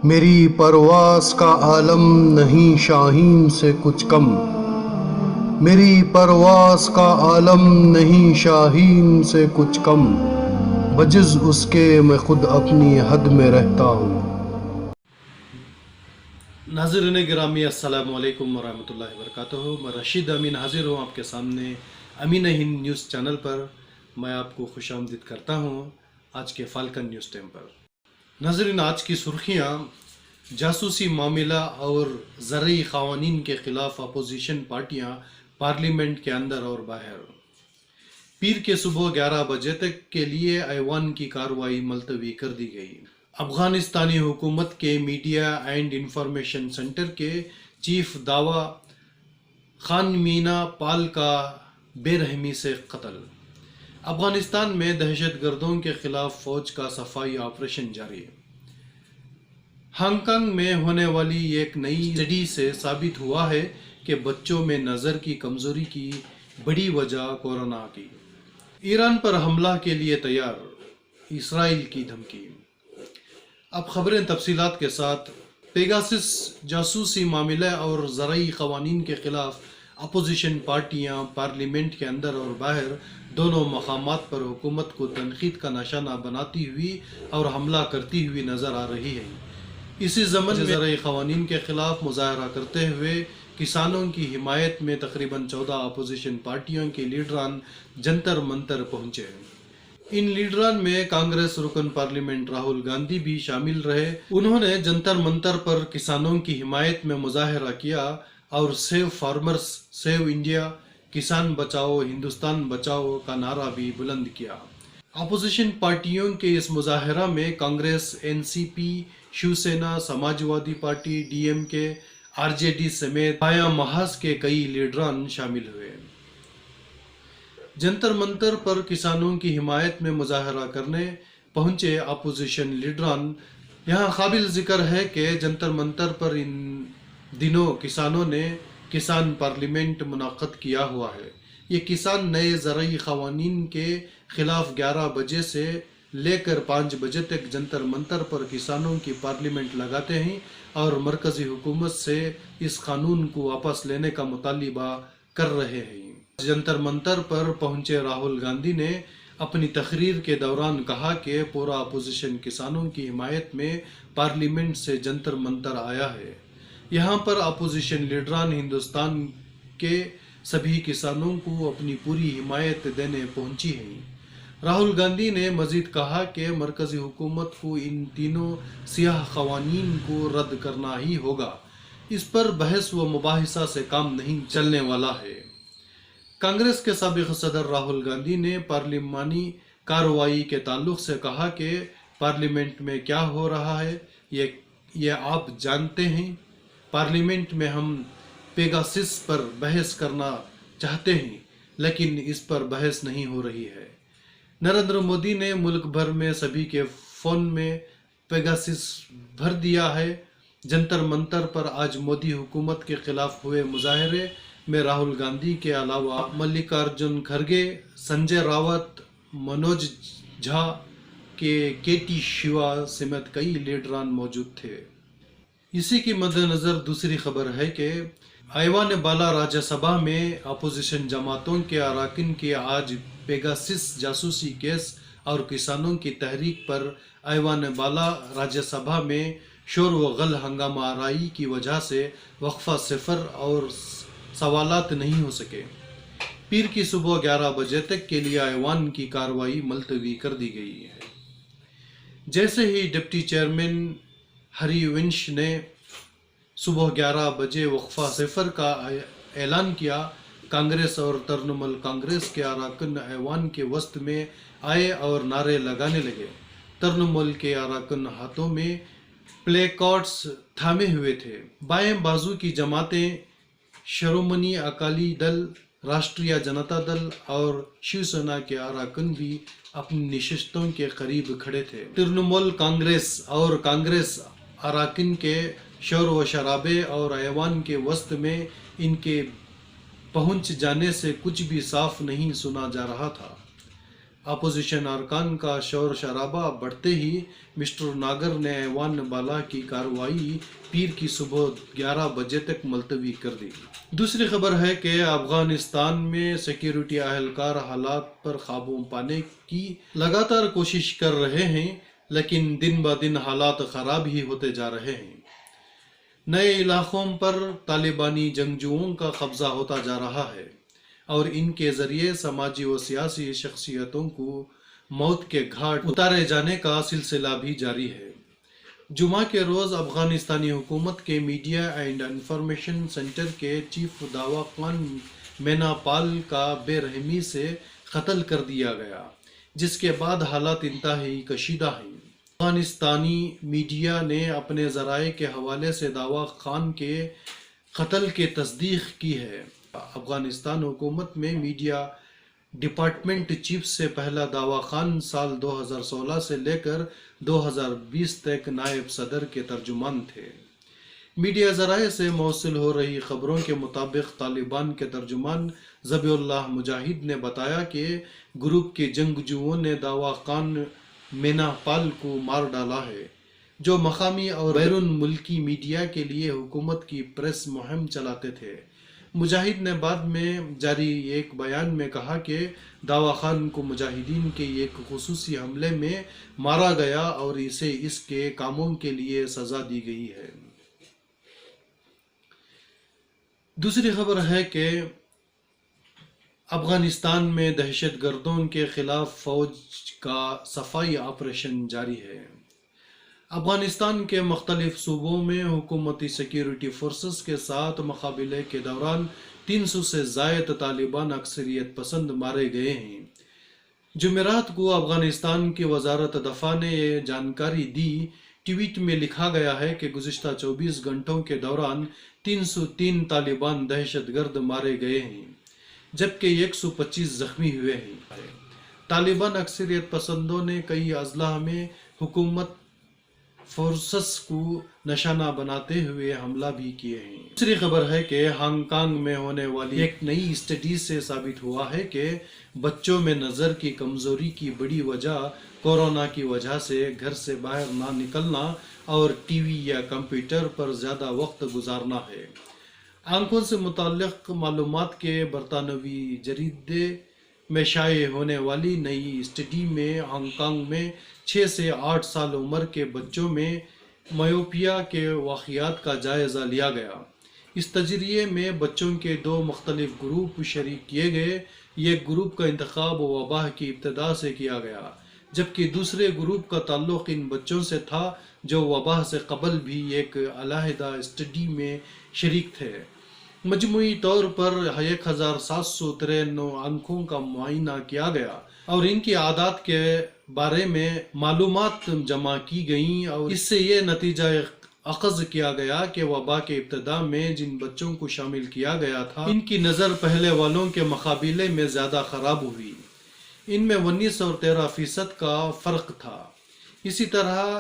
میری پرواز کا عالم نہیں شاہین سے کچھ کم، میری پرواز کا عالم نہیں شاہین سے کچھ کم، بجز اس کے میں خود اپنی حد میں رہتا ہوں۔ ناظرین گرامی السلام علیکم ورحمۃ اللہ وبرکاتہ۔ میں رشید امین حاضر ہوں آپ کے سامنے امین ہند نیوز چینل پر۔ میں آپ کو خوش آمدید کرتا ہوں آج کے فالکن نیوز ٹائم پر۔ ناظرین، آج کی سرخیاں جاسوسی معاملہ اور زرعی قوانین کے خلاف اپوزیشن پارٹیاں پارلیمنٹ کے اندر اور باہر۔ پیر کے صبح 11 بجے تک کے لیے ایوان کی کارروائی ملتوی کر دی گئی۔ افغانستانی حکومت کے میڈیا اینڈ انفارمیشن سینٹر کے چیف داوا خان مینا پال کا بے رحمی سے قتل۔ افغانستان میں دہشت گردوں کے خلاف فوج کا صفائی آپریشن جاری۔ ہانگ کانگ میں ہونے والی ایک نئی اسٹڈی سے ثابت ہوا ہے کہ بچوں میں نظر کی کمزوری کی بڑی وجہ کورونا کی۔ ایران پر حملہ کے لیے تیار، اسرائیل کی دھمکی۔ اب خبریں تفصیلات کے ساتھ۔ پیگاسس جاسوسی معاملہ اور زرعی قوانین کے خلاف اپوزیشن پارٹیاں پارلیمنٹ کے اندر اور باہر دونوں مقامات پر حکومت کو تنقید کا نشانہ بناتی ہوئی اور حملہ کرتی ہوئی نظر آ رہی ہے۔ اسی ضمن میں زرعی قوانین کے خلاف مظاہرہ کرتے ہوئے کسانوں کی حمایت میں تقریباً 14 اپوزیشن پارٹیوں کے لیڈران جنتر منتر پہنچے۔ ان لیڈران میں کانگریس رکن پارلیمنٹ راہل گاندھی بھی شامل رہے۔ انہوں نے جنتر منتر پر کسانوں کی حمایت میں مظاہرہ کیا اور سیو فارمرز، سیو انڈیا، کسان بچاؤ، ہندوستان بچاؤ کا نعرہ بھی بلند کیا۔ اپوزیشن پارٹیوں کے اس مظاہرہ میں کانگریس، این سی پی، Shiv Sena, Samajwadi party, D M کے، آر جے ڈی سمیت بایاں محاذ کے کئی لیڈران شامل ہوئے۔ جنتر منتر پر کسانوں کی حمایت میں مظاہرہ کرنے پہنچے اپوزیشن لیڈران۔ یہاں قابل ذکر ہے کہ جنتر منتر پر ان دنوں کسانوں نے کسان پارلیمنٹ منعقد کیا ہوا ہے۔ یہ کسان نئے زرعی قوانین کے خلاف 11 بجے سے لے کر 5 بجے تک جنتر منتر پر کسانوں کی پارلیمنٹ لگاتے ہیں اور مرکزی حکومت سے اس قانون کو واپس لینے کا مطالبہ کر رہے ہیں۔ جنتر منتر پر پہنچے راہل گاندھی نے اپنی تقریر کے دوران کہا کہ پورا اپوزیشن کسانوں کی حمایت میں پارلیمنٹ سے جنتر منتر آیا ہے۔ یہاں پر اپوزیشن لیڈران ہندوستان کے سبھی کسانوں کو اپنی پوری حمایت دینے پہنچی ہیں۔ راہل گاندھی نے مزید کہا کہ مرکزی حکومت کو ان تینوں سیاہ قوانین کو رد کرنا ہی ہوگا۔ اس پر بحث و مباحثہ سے کام نہیں چلنے والا ہے۔ کانگریس کے سابق صدر راہل گاندھی نے پارلیمانی کارروائی کے تعلق سے کہا کہ پارلیمنٹ میں کیا ہو رہا ہے یہ آپ جانتے ہیں۔ پارلیمنٹ میں ہم پیگاسس پر بحث کرنا چاہتے ہیں لیکن اس پر بحث نہیں ہو رہی ہے۔ نریندر مودی نے ملک بھر میں سبھی کے فون میں پیگاسس بھر دیا ہے۔ جنتر منتر پر آج مودی حکومت کے خلاف ہوئے مظاہرے میں راہل گاندھی کے علاوہ ملکارجن کھڑگے، سنجے راوت، منوج جھا کے ٹی شیوا سمیت کئی لیڈران موجود تھے۔ اسی کی مد نظر دوسری خبر ہے کہ ایوان بالا راجیہ سبھا میں اپوزیشن جماعتوں کے اراکین کے آج پیگاسس جاسوسی کیس اور کسانوں کی تحریک پر ایوان بالا راجیہ سبھا میں شور و غل ہنگامہ آرائی کی وجہ سے وقفہ صفر اور سوالات نہیں ہو سکے۔ پیر کی صبح 11 بجے تک کے لیے ایوان کی کارروائی ملتوی کر دی گئی ہے۔ جیسے ہی ڈپٹی چیئرمین ہری ونش نے صبح 11 بجے وقفہ صفر کا اعلان کیا، کانگریس اور ترنمول کانگریس کے اراکین ایوان کے وسط میں آئے اور نعرے لگانے لگے۔ ترنمول کے اراکین ہاتھوں میں پلے کارڈز تھامے ہوئے تھے۔ بائیں بازو کی جماعتیں شرومنی اکالی دل، راشٹریہ جنتا دل اور شیو سینا کے اراکین بھی اپنی نشستوں کے قریب کھڑے تھے۔ ترنمول کانگریس اور کانگریس اراکین کے شور و شرابے اور ایوان کے وسط میں ان کے پہنچ جانے سے کچھ بھی صاف نہیں سنا جا رہا تھا۔ اپوزیشن ارکان کا شور شرابہ بڑھتے ہی مسٹر ناگر نے ایوان بالا کی کارروائی پیر کی صبح 11 بجے تک ملتوی کر دی۔ دوسری خبر ہے کہ افغانستان میں سیکیورٹی اہلکار حالات پر قابو پانے کی لگاتار کوشش کر رہے ہیں، لیکن دن بہ دن حالات خراب ہی ہوتے جا رہے ہیں۔ نئے علاقوں پر طالبانی جنگجوؤں کا قبضہ ہوتا جا رہا ہے اور ان کے ذریعے سماجی و سیاسی شخصیتوں کو موت کے گھاٹ اتارے جانے کا سلسلہ بھی جاری ہے۔ جمعہ کے روز افغانستانی حکومت کے میڈیا اینڈ انفارمیشن سینٹر کے چیف دعوی خان مینا پال کا بے رحمی سے قتل کر دیا گیا، جس کے بعد حالات انتہائی کشیدہ ہیں۔ افغانستانی میڈیا نے اپنے ذرائع کے حوالے سے دعوی خان کے قتل کی تصدیق کی ہے۔ افغانستان حکومت میں میڈیا ڈپارٹمنٹ چیف سے پہلا دعوی خان سال 2016 سے لے کر 2020 تک نائب صدر کے ترجمان تھے۔ میڈیا ذرائع سے موصول ہو رہی خبروں کے مطابق طالبان کے ترجمان ذبیح اللہ مجاہد نے بتایا کہ گروپ کے جنگجوؤں نے دعوی خان مینا پال کو مار ڈالا ہے، جو مقامی اور بیرون ملکی میڈیا کے لیے حکومت کی پریس مہم چلاتے تھے۔ مجاہد نے بعد میں جاری ایک بیان میں کہا کہ دعوی خان کو مجاہدین کے ایک خصوصی حملے میں مارا گیا اور اسے اس کے کاموں کے لیے سزا دی گئی ہے۔ دوسری خبر ہے کہ افغانستان میں دہشت گردوں کے خلاف فوج کا صفائی آپریشن جاری ہے۔ افغانستان کے مختلف صوبوں میں حکومتی سیکیورٹی فورسز کے ساتھ مقابلے کے دوران 300 سے زائد طالبان اکثریت پسند مارے گئے ہیں۔ جمعرات کو افغانستان کی وزارت دفاع نے یہ جانکاری دی۔ ٹویٹ میں لکھا گیا ہے کہ گزشتہ 24 گھنٹوں کے دوران 303 طالبان دہشت گرد مارے گئے ہیں، جبکہ 125 زخمی ہوئے ہیں۔ طالبان اکثریت پسندوں نے کئی اضلاع میں حکومت فورسز کو نشانہ بناتے ہوئے حملہ بھی کیے ہیں۔ دوسری خبر ہے کہ ہانگ کانگ میں ہونے والی ایک نئی اسٹڈی سے ثابت ہوا ہے کہ بچوں میں نظر کی کمزوری کی بڑی وجہ کورونا کی وجہ سے گھر سے باہر نہ نکلنا اور ٹی وی یا کمپیوٹر پر زیادہ وقت گزارنا ہے۔ آنکھوں سے متعلق معلومات کے برطانوی جریدے میں شائع ہونے والی نئی اسٹڈی میں ہانگ کانگ میں 6 سے 8 سال عمر کے بچوں میں میوپیا کے واقعات کا جائزہ لیا گیا۔ اس تجزیے میں بچوں کے 2 مختلف گروپ شریک کیے گئے۔ ایک گروپ کا انتخاب وبا کی ابتدا سے کیا گیا، جبکہ دوسرے گروپ کا تعلق ان بچوں سے تھا جو وبا سے قبل بھی ایک علیحدہ اسٹڈی میں شریک تھے۔ مجموعی طور پر 1793 آنکھوں کا معائنہ کیا گیا اور ان کی عادات کے بارے میں معلومات جمع کی گئیں، اور اس سے یہ نتیجہ اخذ کیا گیا کہ وبا کے ابتدا میں جن بچوں کو شامل کیا گیا تھا ان کی نظر پہلے والوں کے مقابلے میں زیادہ خراب ہوئی۔ ان میں 19 اور 13% کا فرق تھا۔ اسی طرح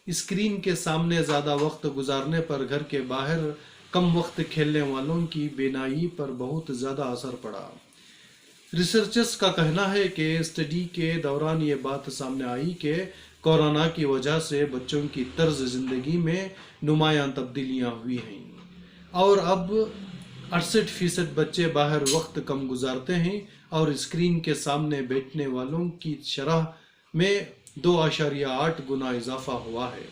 اسکرین کے سامنے زیادہ وقت گزارنے پر گھر کے باہر کم وقت کھیلنے والوں کی بینائی پر بہت زیادہ اثر پڑا۔ ریسرچرز کا کہنا ہے کہ اسٹڈی کے دوران یہ بات سامنے آئی کہ کورونا کی وجہ سے بچوں کی طرز زندگی میں نمایاں تبدیلیاں ہوئی ہیں، اور اب 68% بچے باہر وقت کم گزارتے ہیں اور اسکرین کے سامنے بیٹھنے والوں کی شرح میں 2.8 گنا اضافہ ہوا ہے۔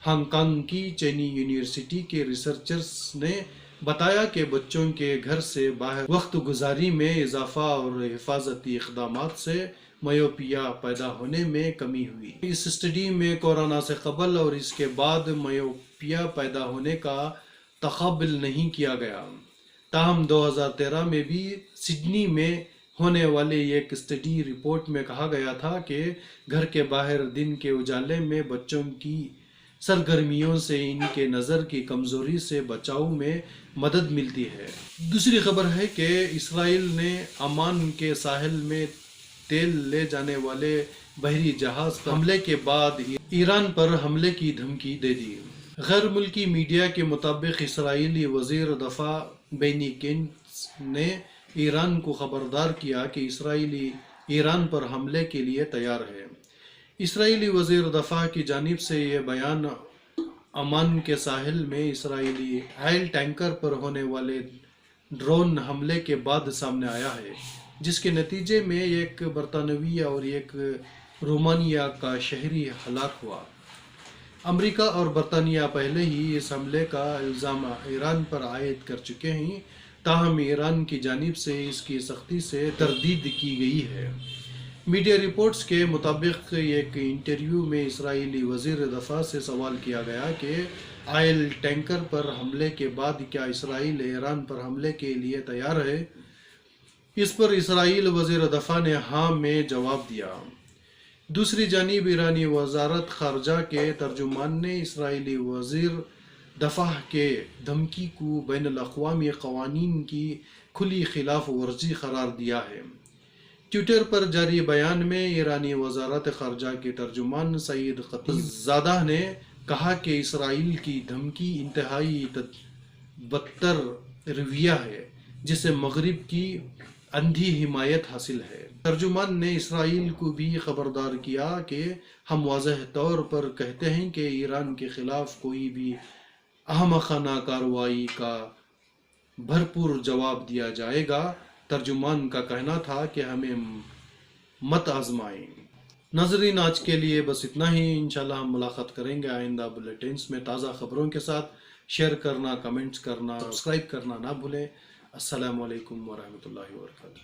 ہانگ کانگ کی چینی یونیورسٹی کے ریسرچرز نے بتایا کہ بچوں کے گھر سے باہر وقت گزاری میں اضافہ اور حفاظتی اقدامات سے میوپیا پیدا ہونے میں کمی ہوئی۔ اس اسٹڈی میں کورونا سے قبل اور اس کے بعد میوپیا پیدا ہونے کا تقابل نہیں کیا گیا۔ تاہم 2013 میں بھی سڈنی میں ہونے والے ایک اسٹڈی رپورٹ میں کہا گیا تھا کہ گھر کے باہر دن کے اجالے میں بچوں کی سرگرمیوں سے ان کے نظر کی کمزوری سے بچاؤ میں مدد ملتی ہے۔ دوسری خبر ہے کہ اسرائیل نے عمان کے ساحل میں تیل لے جانے والے بحری جہاز پر حملے کے بعد ایران پر حملے کی دھمکی دے دی۔ غیر ملکی میڈیا کے مطابق اسرائیلی وزیر دفاع بینی گینٹس نے ایران کو خبردار کیا کہ اسرائیلی ایران پر حملے کے لیے تیار ہے۔ اسرائیلی وزیر دفاع کی جانب سے یہ بیان عمان کے ساحل میں اسرائیلی آئل ٹینکر پر ہونے والے ڈرون حملے کے بعد سامنے آیا ہے، جس کے نتیجے میں ایک برطانوی اور ایک رومانیہ کا شہری ہلاک ہوا۔ امریکہ اور برطانیہ پہلے ہی اس حملے کا الزام ایران پر عائد کر چکے ہیں، تاہم ایران کی جانب سے اس کی سختی سے تردید کی گئی ہے۔ میڈیا رپورٹس کے مطابق ایک انٹرویو میں اسرائیلی وزیر دفاع سے سوال کیا گیا کہ آئل ٹینکر پر حملے کے بعد کیا اسرائیل ایران پر حملے کے لیے تیار ہے؟ اس پر اسرائیل وزیر دفاع نے ہاں میں جواب دیا۔ دوسری جانب ایرانی وزارت خارجہ کے ترجمان نے اسرائیلی وزیر دفاع کے دھمکی کو بین الاقوامی قوانین کی کھلی خلاف ورزی قرار دیا ہے۔ ٹویٹر پر جاری بیان میں ایرانی وزارت خارجہ کے ترجمان سعید خطیب زادہ نے کہا کہ اسرائیل کی دھمکی انتہائی بدتر رویہ ہے، جسے مغرب کی اندھی حمایت حاصل ہے۔ ترجمان نے اسرائیل کو بھی خبردار کیا کہ ہم واضح طور پر کہتے ہیں کہ ایران کے خلاف کوئی بھی احمقانہ کارروائی کا بھرپور جواب دیا جائے گا۔ ترجمان کا کہنا تھا کہ ہمیں مت آزمائیں۔ ناظرین، آج کے لیے بس اتنا ہی۔ انشاءاللہ ہم ملاقات کریں گے آئندہ بلیٹنز میں تازہ خبروں کے ساتھ۔ شیئر کرنا، کمنٹس کرنا، سبسکرائب کرنا نہ بھولیں۔ السلام علیکم ورحمۃ اللہ وبرکاتہ۔